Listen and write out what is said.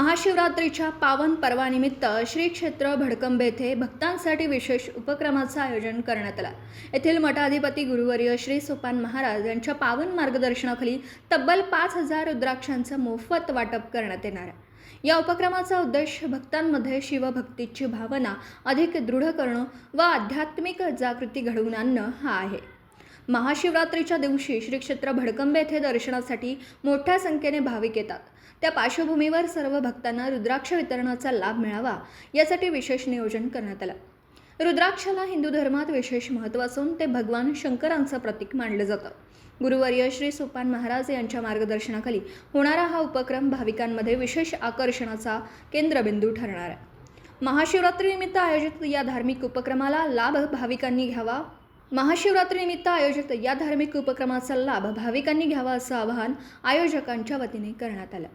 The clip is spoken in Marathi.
महाशिवरात्रीच्या पावन पर्वानिमित्त श्री क्षेत्र भडकंबे येथे भक्तांसाठी विशेष उपक्रमाचं आयोजन करण्यात आलं। येथील मठाधिपती गुरुवर्य श्री सोपान महाराज यांच्या पावन मार्गदर्शनाखाली तब्बल 5,000 रुद्राक्षांचं मोफत वाटप करण्यात येणार आहे। या उपक्रमाचा उद्देश भक्तांमध्ये शिवभक्तीची भावना अधिक दृढ करणं व आध्यात्मिक जागृती घडवून आणणं हा आहे। महाशिवरात्रीच्या दिवशी श्री क्षेत्र भडकंबे येथे दर्शनासाठी मोठ्या संख्येने भाविक येतात। त्या पार्श्वभूमीवर सर्व भक्तांना रुद्राक्ष वितरणाचा लाभ मिळावा यासाठी विशेष नियोजन करण्यात आलं। रुद्राक्षाला हिंदू धर्मात विशेष महत्त्व असून ते भगवान शंकरांचं प्रतीक मानलं जातं। गुरुवर्य श्री सोपान महाराज यांच्या मार्गदर्शनाखाली होणारा हा उपक्रम भाविकांमध्ये विशेष आकर्षणाचा केंद्रबिंदू ठरणार आहे। महाशिवरात्रीनिमित्त आयोजित या धार्मिक उपक्रमाचा लाभ भाविकांनी घ्यावा असं आवाहन आयोजकांच्या वतीने करण्यात आलं।